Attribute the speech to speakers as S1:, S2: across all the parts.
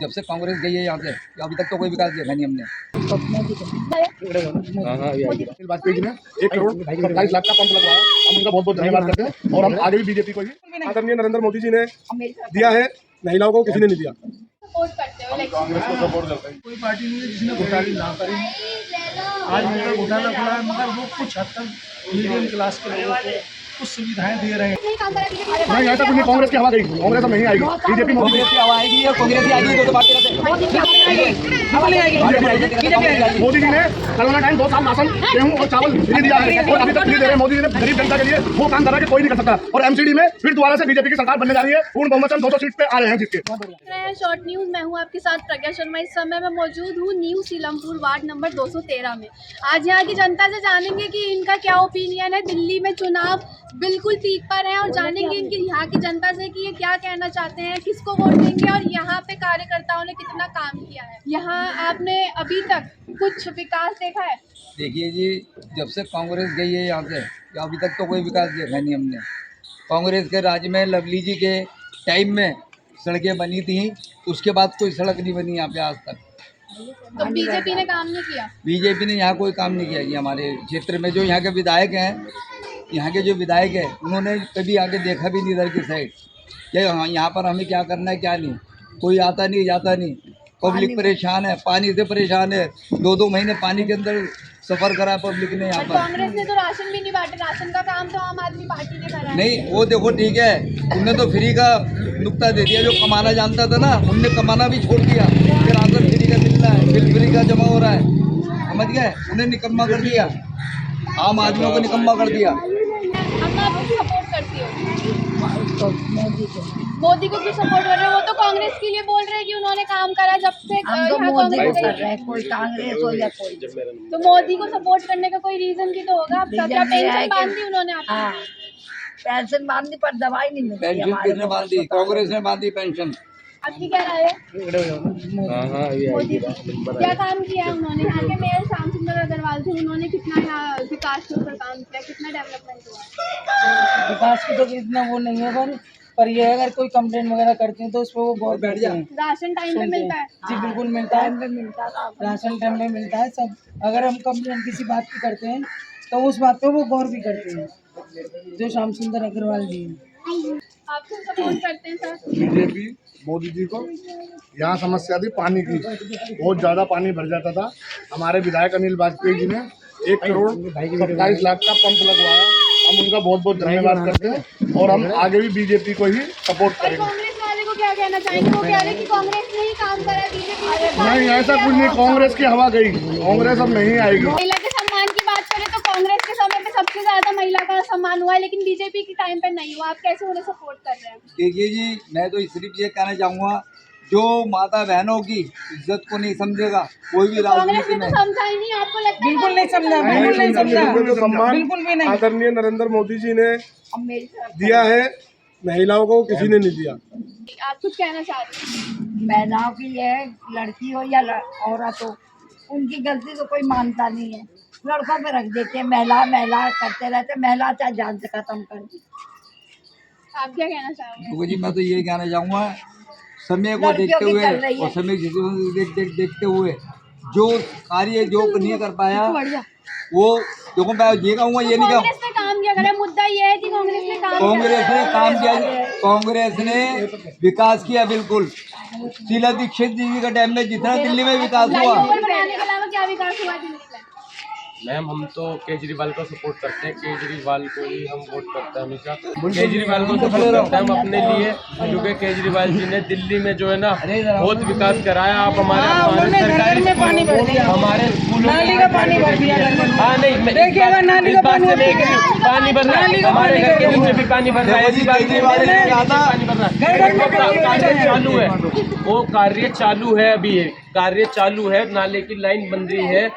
S1: जब से कांग्रेस गई है यहाँ से अभी तक तो कोई विकास देखा नहीं हमने।
S2: वाजपेयी जी ने 1 करोड़ 27 लाख का पंप लगवाया, हम उनका बहुत बहुत धन्यवाद करते हैं और हम आगे भी बीजेपी को ही आदरणीय नरेंद्र मोदी जी ने दिया है, महिलाओं को किसी ने नहीं दिया।
S3: सपोर्ट करते हो
S2: कांग्रेस को सपोर्ट करते हैं।
S4: कोई पार्टी नहीं है जिसने घोटाले ना करे। आज उनका घोटाला खुला है, मगर वो कुछ हद तक मीडियम क्लास के लोगों को कुछ सुविधाएं दे रहे हैं।
S2: नहीं ऐसा कुछ नहीं, कांग्रेस की हवा गई, कांग्रेस अब नहीं आएगी, बीजेपी मोदी
S1: की हवा आएगी और कांग्रेस ही आएगी, तो बात करते हैं।
S2: मोदी जी ने कोरोना टाइम 2 साल राशन गेहूं और चावल फ्री दिया है और अभी तक फ्री दे रहे हैं। मोदी जी ने गरीब जनता के लिए वो काम कर रहा है कि कोई नहीं कर सकता। और एमसीडी में फिर दोबारा से बीजेपी की सरकार बनने जा रही है, पूर्ण बहुमत से 200 सीट पे आ रहे हैं जीत के।
S3: शॉर्ट न्यूज, मैं हूं आपके साथ प्रज्ञा शर्मा। इस समय मैं मौजूद हूं न्यू सीलमपुर वार्ड नंबर 213 में। आज यहां की जनता से जानेंगे कि इनका क्या ओपिनियन है। दिल्ली में चुनाव बिल्कुल पीक पर है और जानेंगे इनकी यहाँ की जनता से कि ये क्या कहना चाहते हैं, किसको वोट देंगे और यहाँ पे कार्यकर्ताओं ने कितना काम किया है। यहाँ आपने अभी तक कुछ विकास देखा है?
S1: देखिए जी, जब से कांग्रेस गई है यहाँ से अभी तक तो कोई विकास देखा नहीं हमने। कांग्रेस के राज में लवली जी के टाइम में सड़कें बनी थी, उसके बाद कोई सड़क नहीं बनी यहाँ पे आज तक।
S3: तो बीजेपी ने काम नहीं किया?
S1: बीजेपी ने यहाँ कोई काम नहीं किया जी। हमारे क्षेत्र में जो यहाँ के विधायक हैं, यहाँ के जो विधायक हैं, उन्होंने कभी आगे देखा भी नहीं इधर की साइड। यहाँ पर हमें क्या करना है क्या नहीं, कोई आता नहीं जाता नहीं। पब्लिक परेशान है, पानी से परेशान है। 2-2 महीने पानी के अंदर सफ़र करा पब्लिक ने यहाँ पर।
S3: कांग्रेस ने तो राशन भी नहीं बांटे, राशन का काम तो आम आदमी पार्टी ने करा है।
S1: नहीं वो देखो ठीक है, उनने तो फ्री का नुक्ता दे दिया। जो कमाना जानता था ना, उनने कमाना भी छोड़ दिया। फिर राशन फ्री का मिल रहा है, बिल फ्री का जमा हो रहा है, समझ गए। उन्हें निकम्मा कर दिया, आम आदमियों को निकम्मा कर दिया।
S3: हम आपको सपोर्ट करती हो मोदी को क्यों सपोर्ट कर रहे हो? वो तो कांग्रेस के लिए बोल रहे हैं कि उन्होंने काम करा जब से
S5: हम तो मोदी को कर रहे हैं, कोई कांग्रेस हो या कोई।
S3: तो मोदी को सपोर्ट करने का कोई रीजन भी तो होगा आपका। क्या पेंशन बांधी उन्होंने आपको?
S5: हाँ, पेंशन बांधी पर दवाई नहीं मिलती।
S1: पेंशन किसने बांधी? कांग्रेस ने बांधी पेंशन।
S3: आपकी क्या राय है? मोदी क्या काम किया है उन्होंने? यहाँ के मेयर श्याम सुंदर अग्रवाल थे, उन्होंने कितना यहाँ विकास के ऊपर काम किया, कितना डेवलपमेंट हुआ?
S6: विकास की तो इतना वो नहीं है, पर ये अगर कोई कंप्लेंट वगैरह करते हैं तो उस पर वो बहुत बैठ जाए।
S3: राशन टाइम पे मिलता है?
S6: जी बिल्कुल मिलता है, राशन टाइम पे मिलता है सब। अगर हम कंप्लेंट किसी बात की करते हैं तो उस बात पे वो गौर भी करते हैं, जो श्याम सुंदर अग्रवाल जी हैं।
S3: आप क्यों सपोर्ट करते हैं सर?
S2: बीजेपी मोदी जी को। यहाँ समस्या थी पानी की, बहुत ज़्यादा पानी भर जाता था। हमारे विधायक अनिल वाजपेयी जी ने 1 करोड़ 27 लाख का पंप लगवाया, हम उनका बहुत बहुत धन्यवाद करते हैं और हम आगे भी बीजेपी को ही सपोर्ट करेंगे।
S3: कांग्रेस वाले को क्या कहना चाहेंगे? वो कह रहे हैं कि कांग्रेस ने ही काम करा, बीजेपी
S2: नहीं ऐसा कुछ नहीं, कांग्रेस की हवा गई, कांग्रेस अब नहीं आएगी।
S3: महिला के सम्मान की बात करें तो कांग्रेस के समय पे सबसे ज्यादा महिला का सम्मान हुआ है, लेकिन बीजेपी के टाइम पे नहीं हुआ। आप कैसे उन्हें सपोर्ट कर रहे हैं?
S1: देखिए जी, मैं तो सिर्फ ये कहना चाहूँगा, जो माता बहनों की इज्जत को नहीं समझेगा कोई भी राजनीति में।
S3: समझा ही नहीं, आपको लगता है?
S6: बिल्कुल नहीं समझा, बिल्कुल नहीं समझा,
S2: सम्मान
S6: बिल्कुल भी नहीं।
S2: आदरणीय नरेंद्र मोदी जी ने दिया है, महिलाओं को किसी ने नहीं दिया।
S3: आप कुछ कहना चाह रहे हैं?
S5: महिलाओं की है, लड़की हो या औरत हो, उनकी गलती तो कोई मानता नहीं है। लड़कों पे रख देते हैं, महिला महिला करते रहते, महिला चाहे जान से खत्म कर दी।
S3: आप क्या कहना चाहोगे?
S1: जी मैं तो ये कहना चाहूँगा, समय को देखते हुए और समय देखते हुए जो कार्य जो नहीं कर पाया वो देखो, मैं ये कहूँगा, ये नहीं कहूँ
S3: कांग्रेस ने काम किया। अगर मुद्दा ये है कि कांग्रेस ने काम
S1: किया, कांग्रेस ने विकास किया बिल्कुल। शीला दीक्षित जी के टाइम में जितना दिल्ली में विकास हुआ,
S3: बनाने के अलावा क्या विकास हुआ दिल्ली में?
S7: मैम हम तो केजरीवाल को सपोर्ट करते हैं, केजरीवाल को ही हम वोट करते हैं हमेशा। केजरीवाल को सपोर्ट करते हैं हम अपने लिए, क्योंकि केजरीवाल जी ने दिल्ली में जो है ना बहुत विकास कराया। आप हमारे सरकारी में पानी भर दिया, हमारे नाली का पानी भर दिया। हाँ नहीं, देखिएगा नाली का पानी भर रहा है, हमारे घर के नीचे भी पानी भर रहा है। ऐसी बात नहीं, पानी भर रहा है, कार्य चालू है, वो कार्य चालू है, अभी कार्य चालू है। नाले की लाइन बन रही है,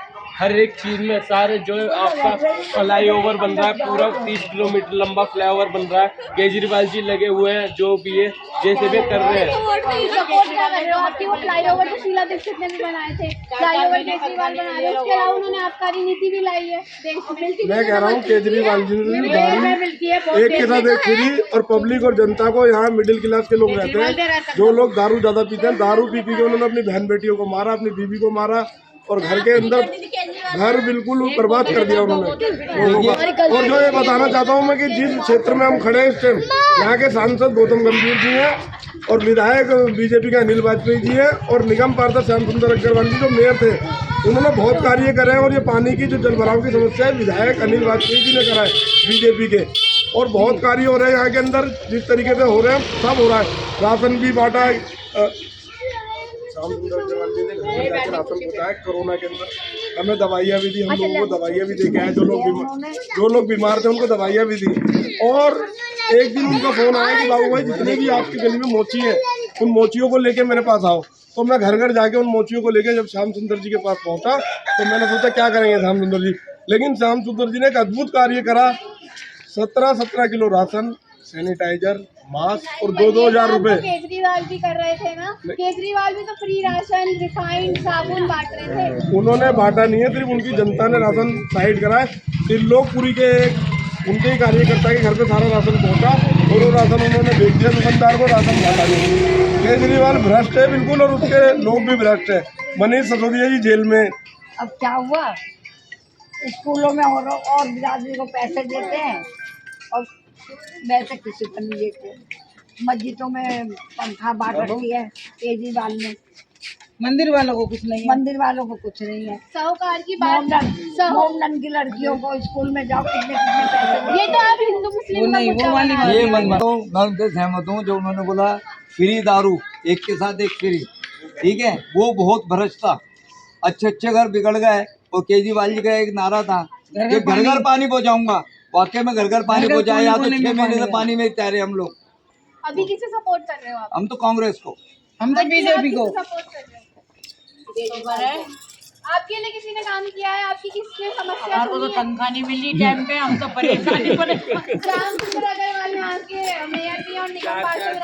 S7: हर एक चीज़ में सारे जो आपका फ्लाईओवर बन रहा है, पूरा 30 किलोमीटर लंबा फ्लाईओवर बन रहा है। केजरीवाल जी लगे हुए हैं, जो भी है जैसे भी कर रहे हैं।
S3: सपोर्ट क्या कर रहे हो आपकी? वो फ्लाईओवर तो शीला दीक्षित ने भी बनाए थे, फ्लाईओवर केजरीवाल बना रहे हैं, उसके अलावा उन्होंने आबकारी नीति भी लाई है देश में।
S2: मैं कह रहा हूँ केजरीवाल जी ने दारू एक के साथ एक फ्री, और पब्लिक और जनता को, यहाँ मिडिल क्लास के लोग रहते हैं, जो लोग दारू ज्यादा पीते हैं, दारू पी के उन्होंने अपनी बहन बेटियों को मारा, अपनी बीवी को मारा, और घर के अंदर घर बिल्कुल बर्बाद कर दिया उन्होंने। और जो ये बताना चाहता हूँ मैं कि जिस क्षेत्र में हम खड़े हैं इस टाइम, यहाँ के सांसद गौतम गंभीर जी हैं और विधायक बीजेपी के अनिल वाजपेयी जी हैं, और निगम पार्षद श्याम सुंदर अग्रवाल जी जो मेयर थे, उन्होंने बहुत कार्य करे हैं। और ये पानी की जो जलभराव की समस्या है, विधायक अनिल वाजपेयी जी ने करा है बीजेपी के, और बहुत कार्य हो रहे हैं यहाँ के अंदर। जिस तरीके से हो रहे हैं सब हो रहा है। राशन भी बांटा है, श्याम सुंदर अग्रवाल जी ने घर में जाकर राशन पहुँचाया। कोरोना के अंदर हमें दवाइयाँ भी दी, हम लोगों को दवाइयाँ भी दे के आए। जो लोग बीमार थे उनको दवाइयाँ भी दी। और एक दिन उनका फोन आया कि बाबू भाई जितने भी आपकी गली में मोची हैं, उन मोचियों को लेके मेरे पास आओ। तो मैं घर घर जाके उन मोचियों को लेके जब श्याम सुंदर जी के पास पहुंचा, तो मैंने सोचा क्या करेंगे श्याम सुंदर जी, लेकिन श्याम सुंदर जी ने एक अद्भुत कार्य करा। 17 किलो राशन, सैनिटाइजर, मास्क और 2,000 रुपए।
S3: केजरीवाल भी कर रहे थे ना, केजरीवाल भी तो फ्री राशन, रिफाइंड साबुन बांट रहे थे।
S2: उन्होंने बांटा नहीं है, सिर्फ उनकी जनता ने राशन साइड करा है। त्रिलोकपुरी के उनके ही कार्यकर्ता के घर पे सारा राशन पहुंचा, और वो राशन उन्होंने बेच दिया दुकानदार को, राशन बांटा नहीं। केजरीवाल भ्रष्ट है बिल्कुल, और उसके लोग भी भ्रष्ट है। मनीष सिसोदिया जी जेल में।
S5: अब क्या हुआ, स्कूलों में और बिरादरी को पैसे देते हैं और वैसे किसी को नहीं देते। मस्जिदों में पंखा बांट रखी है केजरीवाल ने,
S6: मंदिर वालों को कुछ नहीं है,
S5: मंदिर वालों को कुछ नहीं है।
S3: साहूकार की बात,
S5: मोमडन की लड़कियों को स्कूल में जाओ कितने पैसे।
S3: ये तो आप हिंदू मुस्लिम
S6: नहीं, वो वाली बात
S1: ये मैं उनसे सहमत हूँ जो उन्होंने बोला फ्री दारू, एक के साथ एक फ्री, ठीक है, वो बहुत भ्रष्ट था। अच्छे घर बिगड़ गए। और केजरीवाल जी का एक नारा था कि घर घर पानी पहुँचाऊंगा। वाकई में घर घर पानी पहुँचाए, या तो 6 महीने से पानी में तैरे हम लोग।
S3: अभी किसे सपोर्ट कर रहे हो आप?
S1: हम तो कांग्रेस को,
S6: हम तो बीजेपी को
S3: सपोर्ट कर रहे हो। आपके लिए किसी ने काम किया है? आपकी किसने समस्या सुनी है?
S8: तनख्वाह नहीं मिली टाइम पे, हम तो परेशानी पड़े।
S3: श्याम सुंदर अग्रवाल यहाँ के मेयर भी और निगम पार्षद।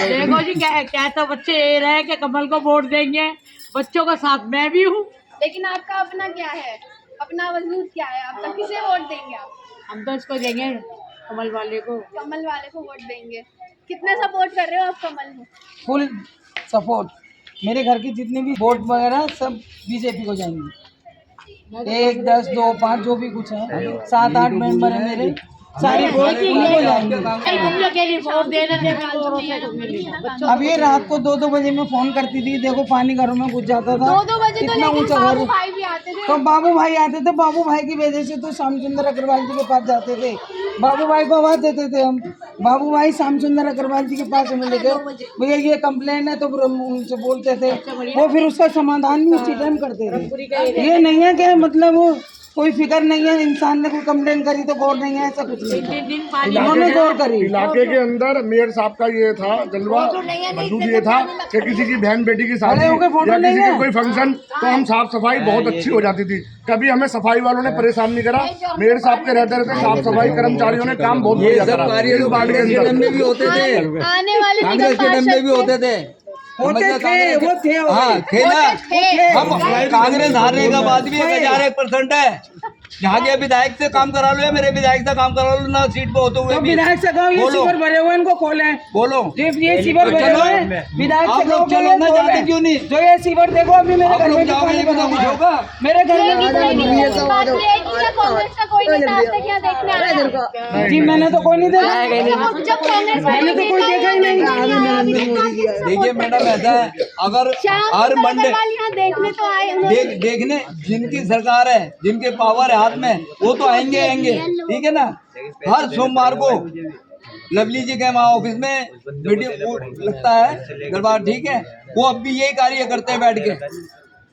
S8: देखो जी क्या तो बच्चे ये रहे कि कमल को वोट देंगे, बच्चों का साथ मैं भी हूँ।
S3: लेकिन आपका अपना क्या है, अपना वजूद क्या है? आप तक किसे वोट देंगे आप?
S8: हम तो इसको देंगे, कमल वाले को।
S3: कमल वाले को वोट देंगे। कितना सपोर्ट कर रहे हो आप कमल को?
S6: Full support. मेरे घर की जितनी भी वोट वगैरह सब बीजेपी को जाएंगे। 1, 10, 2, 5 जो भी कुछ है, 7, 8 मेंबर है मेरे, सारी वोट उनको जाएंगे। अब ये रात को 2-2 बजे में फोन करती थी, देखो पानी घरों में घुस जाता था।
S3: 2-2 बजे
S6: इतना
S3: तो
S6: ऊंचा
S3: बाबू
S6: घर।
S3: भाई भी आते थे।
S6: तो बाबू भाई आते थे, बाबू भाई की वजह से तो श्याम सुंदर अग्रवाल जी के पास जाते थे, बाबू भाई को आवाज देते थे हम। बाबू भाई श्याम सुंदर अग्रवाल जी के पास हमें लेके, भैया ये कंप्लेन है, तो उनसे बोलते थे, वो फिर उसका समाधान भी उसी टाइम करते थे। ये नहीं है कि मतलब कोई फिक्र नहीं है, इंसान ने कोई कंप्लेन करी तो गौर नहीं है, ऐसा कुछ नहीं, उन्होंने गौर करी।
S2: इलाके के अंदर मेयर साहब का ये था जलवा, मजबूत ये था कि किसी की बहन बेटी की शादी या किसी का कोई फंक्शन, तो हम साफ सफाई बहुत अच्छी हो जाती थी। कभी हमें सफाई वालों ने परेशान नहीं करा। मेयर साहब के रहते रहते साफ सफाई कर्मचारियों ने काम बहुत बढ़िया करा।
S1: कांग्रेस के टाइम में भी होते थे,
S3: आने वाले
S1: कांग्रेस के टाइम में भी होते थे,
S6: वो थे।
S1: हाँ थे ना। हम कांग्रेस हारने का बाद भी 1001% है। यहाँ के विधायक से काम करा लो, या मेरे विधायक से काम करा लो ना, सीट पे होते हुए
S6: तो विधायक से कहो ये सीवर भरे हुए इनको खोले,
S1: बोलो
S6: ये सीवर भरे हुए हैं, विधायक से कहो
S1: चलो ना, जाते क्यों नहीं?
S6: जो ये सीवर देखो अभी मेरे घर में
S1: जाओगे भी तो कुछ होगा।
S6: मेरे घर में
S3: कांग्रेस का कोई नेता आज तक यहाँ देखने आया?
S6: जी मैंने तो कोई नहीं देखा,
S3: जब कांग्रेस
S6: मैंने तो कोई देखा ही नहीं।
S1: देखिए मैडम, ऐसा है अगर हर मंडे
S3: यहाँ देखने तो आए,
S1: देखने जिनकी सरकार है, जिनके पावर है हाथ में, वो तो आएंगे, ठीक है ना। हर सोमवार को लवली जी के वहाँ ऑफिस में मीटिंग लगता है दरबार, ठीक है, वो अब भी यही कार्य करते हैं बैठ के।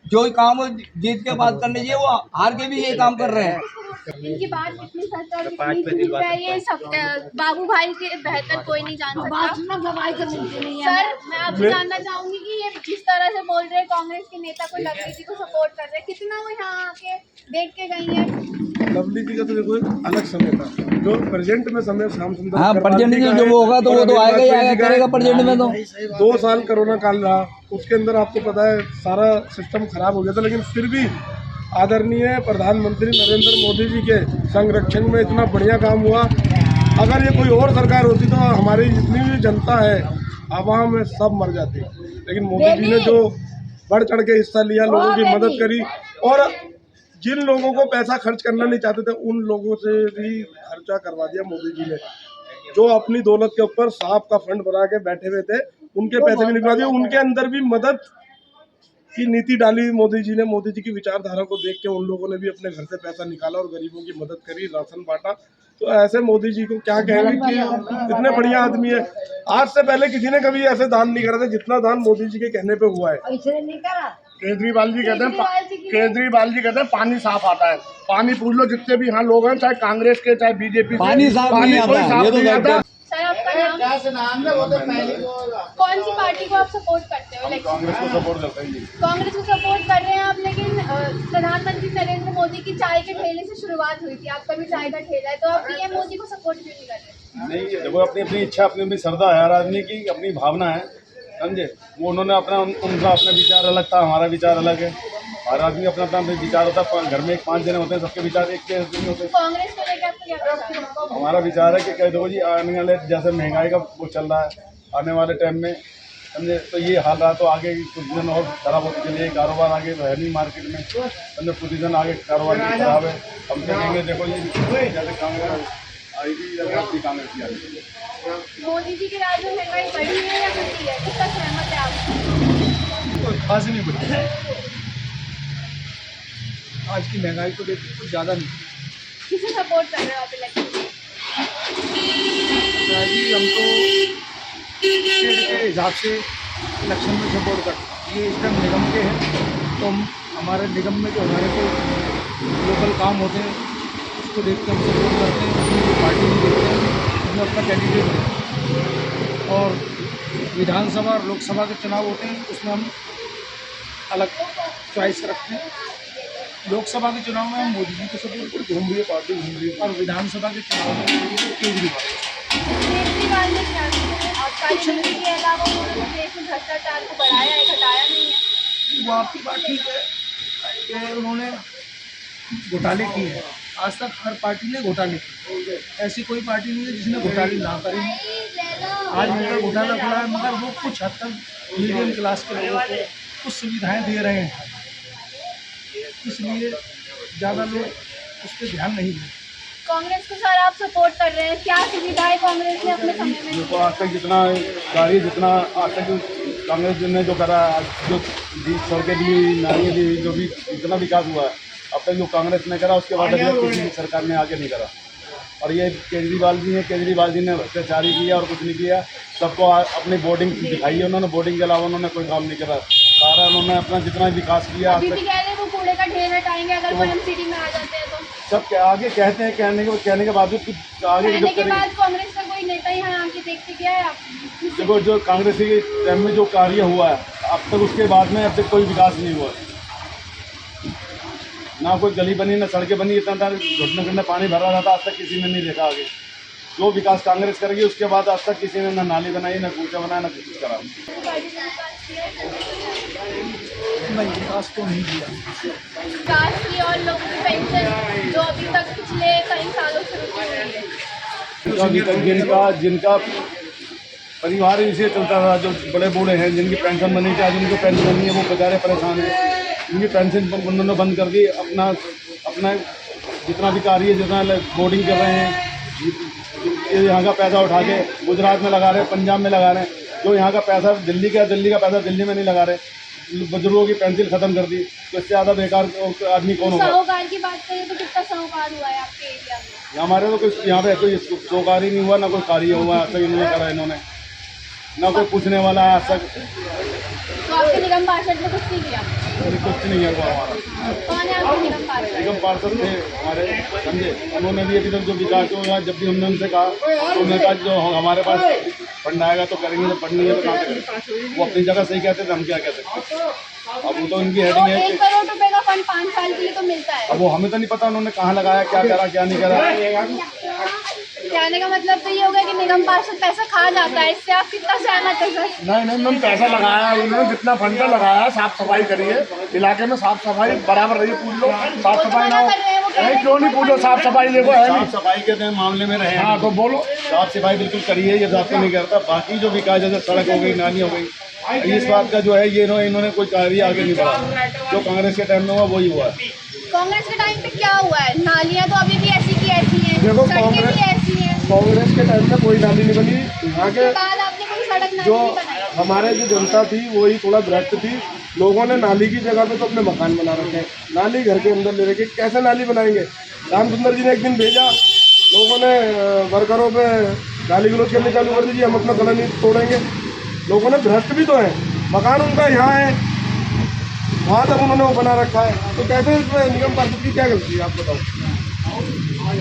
S1: जो काम जीत के बात करने चाहिए वो हार के भी ये काम कर रहे हैं।
S3: इनकी बात इतनी सच और इतनी झूठ है, ये सब बाबू भाई के बेहतर कोई नहीं जान सकता। सर मैं आपसे जानना चाहूंगी कि ये जिस तरह से बोल रहे हैं कांग्रेस के नेता को लवली जी को सपोर्ट कर रहे हैं, कितना वो यहाँ आके देख के गई है?
S2: लवली जी का तो देखो एक अलग समय था, जो प्रेजेंट में समय श्याम सुंदर
S1: हाँ,
S2: अग्रवाल
S1: प्रेजेंट
S2: जी
S1: में
S2: का
S1: जो
S2: है,
S1: वो होगा तो
S2: और
S1: वो तो
S2: अनिल
S1: आएगा ही
S2: वाजपेयी
S1: आएगा
S2: जी का
S1: करेगा
S2: है।
S1: प्रेजेंट में तो।
S2: 2 साल कोरोना काल रहा, उसके अंदर आपको पता है सारा सिस्टम खराब हो गया था, लेकिन फिर भी आदरणीय प्रधानमंत्री नरेंद्र मोदी जी के संरक्षण में इतना बढ़िया काम हुआ। अगर ये कोई और सरकार होती तो हमारी जितनी भी जनता है आवाम है सब मर जाती, लेकिन मोदी जी ने जो बढ़ चढ़ के हिस्सा लिया, लोगों की मदद करी, और जिन लोगों को पैसा खर्च करना नहीं चाहते थे उन लोगों से भी खर्चा करवा दिया मोदी जी ने। जो अपनी दौलत के ऊपर सांप का फंड बना के बैठे हुए थे उनके पैसे भी निकला दिए, उनके अंदर भी मदद की नीति डाली मोदी जी ने। मोदी जी की विचारधारा को देख के उन लोगों ने भी अपने घर से पैसा निकाला और गरीबों की मदद करी, राशन बांटा। तो ऐसे मोदी जी को क्या कहेंगे कि इतने बढ़िया आदमी है। आज से पहले किसी ने कभी ऐसे दान नहीं करा था जितना दान मोदी जी के कहने पे हुआ है। केजरीवाल जी कहते हैं पानी साफ आता है। पानी पूछ लो जितने भी यहाँ लोग हैं, चाहे कांग्रेस के चाहे बीजेपी,
S1: पानी साफ नहीं आता, ये तो
S2: नहीं आता।
S3: सर आपका नाम? कौन सी पार्टी को आप सपोर्ट करते हो?
S2: कांग्रेस को सपोर्ट करते हैं।
S3: कांग्रेस को सपोर्ट कर रहे हैं आप, लेकिन प्रधानमंत्री नरेंद्र मोदी की चाय के ठेले से शुरुआत हुई थी, आपका भी चाय का ठेला है, तो आप पीएम मोदी को सपोर्ट क्यों नहीं कर रहे?
S9: नहीं, देखो अपनी अपनी इच्छा, अपनी अपनी श्रद्धा है, हर आदमी की अपनी भावना है, समझे। वो उन्होंने अपना उनका अपना विचार अलग था, हमारा विचार अलग है। हर आदमी अपना अपना विचार होता है। घर में 5 जने होते हैं, सबके विचार एक जैसे नहीं होते।
S3: कांग्रेस को लेकर आपको क्या विचार है?
S9: हमारा विचार है कि कह दो जी, आने वाले जैसे महंगाई का वो चल रहा है, आने वाले टाइम में समझे तो ये हाल रहा तो आगे कुछ दिन और खराब होते चलिए, कारोबार आगे है नहीं मार्केट में, समझे पोजीशन आगे कारोबार की खराब है। हम कहेंगे देखो जी, जैसे कांग्रेस आएगी या अपनी कांग्रेस की आएगी।
S3: मोदी जी के राज में महंगाई बढ़ी है या घटी है, किसका सहमत है आप?
S4: कोई खास ही नहीं बढ़ी आज की महंगाई को देखते कुछ ज़्यादा नहीं।
S3: किसे सपोर्ट कर रहे हो आप इलेक्शन में?
S4: जी हम तो स्टेट के हिसाब से इलेक्शन में सपोर्ट करते हैं। ये इस टाइम निगम के हैं तो हम हमारे निगम में जो हमारे को लोकल काम होते हैं उसको देख के हम सपोर्ट करते हैं। उसमें कोई पार्टी नहीं देखते हैं, उसमें अपना कैंडिडेट है। और विधानसभा और लोकसभा के चुनाव होते हैं उसमें हम अलग चॉइस रखते हैं। लोकसभा के चुनाव में हम मोदी जी को सपोर्ट करते
S2: घूम रही है पार्टी, घूम रही है।
S4: और विधानसभा के चुनाव में केजरीवाल।
S3: केजरीवाल ने क्या किया? और काली नीति के अलावा उन्होंने देश में भ्रष्टाचार को बढ़ाया है, घटाया नहीं है?
S4: वो आपकी बात ठीक है कि उन्होंने घोटाले किए हैं। आज तक हर पार्टी ने घोटाले किए, ऐसी कोई पार्टी नहीं है जिसने घोटाले ना करे। आज उनका घोटाला खुला है, मगर वो कुछ हद तक मीडियम क्लास के लोगों को कुछ सुविधाएं दे रहे हैं, इसलिए ज़्यादा लोग उस पर ध्यान नहीं देते।
S3: कांग्रेस को सर आप सपोर्ट कर रहे हैं, क्या सुविधाएं कांग्रेस ने अपने समय में?
S9: देखो आज तक जितना कार्य, जितना आज तक कांग्रेस ने जो करा, जो सड़कें दी, नालियाँ दी, जो भी जितना विकास हुआ है अब तक जो कांग्रेस ने करा उसके बाद किसी सरकार ने आगे नहीं करा। और ये केजरीवाल जी हैं, केजरीवाल जी ने भ्रष्टाचारी किया और कुछ नहीं किया। सबको अपनी बोर्डिंग दिखाई है उन्होंने, बोर्डिंग के अलावा उन्होंने कोई काम नहीं करा। सारा उन्होंने अपना जितना विकास किया
S3: अभी भी कह रहे हैं वो कूड़े का ढेर हटाएंगे अगर वो एमसीडी में आ जाते हैं तो।
S9: सब आगे कहते हैं, कहने के बावजूद कुछ आगे
S3: कहने के बाद कांग्रेस का कोई नेता यहाँ आके देख के गया है? आप
S9: देखो जो कांग्रेस के टाइम में जो कार्य हुआ है अब तक, उसके बाद में अब तक कोई विकास नहीं हुआ, ना कोई गली बनी, ना सड़कें बनी। इतना था घुटने घुटने पानी भर रहा था, आज तक किसी ने नहीं देखा आगे। जो विकास कांग्रेस करेगी उसके बाद आज तक किसी ने ना नाली बनाई, ना कूचा बनाया, ना कुछ करा।
S4: नहीं, विकास तो नहीं किया।
S3: विकास की और लोगों की पेंशन जो अभी तक पिछले कई सालों से रुकी हुई है,
S9: जिनका परिवार इसे चलता था, जो बड़े बूढ़े हैं जिनकी पेंशन बनी थी, आज जिनको पेंशन नहीं है वो बेचारे परेशान हैं। उनकी पेंशन उन्होंने बंद कर दी। अपना जितना भी कार्य, जितना बोर्डिंग कर रहे हैं, यहाँ का पैसा उठा के गुजरात में लगा रहे हैं, पंजाब में लगा रहे हैं। जो यहाँ का पैसा दिल्ली का पैसा दिल्ली में नहीं लगा रहे। बुजुर्गों की पेंशन खत्म कर दी, तो इससे ज़्यादा बेकार आदमी कौन होगा?
S3: साहूकार की बात करें तो कितना साहूकार हुआ है आपके एरिया में?
S9: हमारे तो कुछ यहाँ पे कोई साहूकार ही नहीं हुआ, ना कोई कार्य हुआ आज तक इन्होंने करा, इन्होंने ना कोई पूछने वाला है आज तक।
S3: तो आपके निगम पार्षद ने कुछ नहीं किया?
S9: कुछ नहीं है वो हमारा।
S3: कौन है आपके निगम पार्षद?
S9: निगम पार्षद थे हमारे समझे, उन्होंने भी अभी तक जो विकास होगा, जब भी हमने उनसे कहा तो उन्होंने कहा जो हमारे पास फंड आएगा तो करेंगे, जब फंड नहीं है तो कहाँ से करेंगे। वो अपनी जगह सही कहते थे, हम क्या कह सकते हैं। अब वो तो उनकी
S3: तो
S9: हेडिंग है
S3: 1 करोड़ रुपए का फंड 5 साल के लिए तो मिलता है।
S9: अब वो हमें तो नहीं पता उन्होंने कहाँ लगाया, क्या करा, क्या नहीं करा।
S3: कहने का मतलब तो ये होगा कि निगम पार्षद पैसा खा जाता है, इससे आप कितना सहमत है सर?
S2: नहीं नहीं मैम, पैसा लगाया उन्होंने, जितना फंड का लगाया, साफ सफाई करिए इलाके में, साफ सफाई बराबर रही, पूछ लो साफ सफाई ना हो। नहीं क्यों नहीं पूछो, साफ सफाई देखो है नहीं,
S9: साफ सफाई के मामले में रहे।
S2: हाँ तो बोलो,
S9: साफ सफाई बिल्कुल करिए, ये बात नहीं करता। बाकी जो विकास जैसे सड़क हो गई, नाली हो गई, इस बात का जो है ये इन्होंने कोई कार्य आगे नहीं बढ़ा। जो कांग्रेस के टाइम में हुआ वही हुआ है।
S3: कांग्रेस के टाइम पे क्या हुआ है? नालियां तो अभी भी ऐसी की ऐसी हैं,
S2: देखो,
S3: सड़कें भी ऐसी हैं।
S2: कांग्रेस के टाइम में कोई नाली नहीं बनी। यहाँ के
S3: बाद आपने कोई सड़क
S2: जो
S3: नहीं बनाई।
S2: हमारे जो जनता थी वही थोड़ा भ्रष्ट थी, लोगों ने नाली की जगह पे तो अपने मकान बना रखे हैं, नाली घर के अंदर ले रखे। कैसे नाली बनाएंगे? राम सुंदर जी ने एक दिन भेजा, लोगों ने वर्करों पे गाली गलौज करने चालू कर दीजिए, हम अपना गला नहीं तोड़ेंगे। लोगों ने भ्रष्ट भी तो है, मकान उनका यहाँ है, वहाँ तक उन्होंने वो बना रखा है, तो कैसे इसमें निगम पार्षद की क्या गलती है आप बताओ?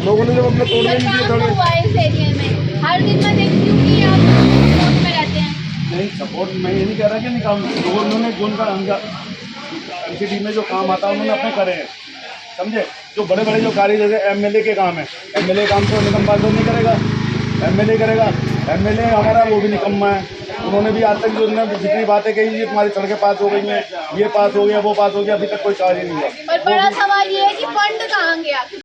S2: लोगों ने जब अपने तोड़ने
S3: सर,
S2: नहीं दिए
S3: काम
S2: थोड़े।
S3: तो हुआ है इस एरिया में, हर दिन मैं देखती हूँ कि आप सपोर्ट में रहते हैं।
S9: नहीं सपोर्ट मैं ये नहीं कह रहा कि नहीं काम, जो उन्होंने जो उनका एमसीडी में जो काम आता है उन्होंने अपने करे हैं, समझे। जो बड़े बड़े जो कार्य जैसे एमएलए के काम है, एमएलए काम तो निगम पार्षद नहीं करेगा, एमएलए करेगा। एमएलए हमारा वो भी निकम्मा है, उन्होंने भी आज तक जो जितनी बातें कही, ये तुम्हारी सड़कें पास हो गई हैं, ये पास हो गया, वो पास हो गया, अभी तक कोई कार्य नहीं हुआ।
S3: और बड़ा सवाल ये है कि फंड कहाँ गया?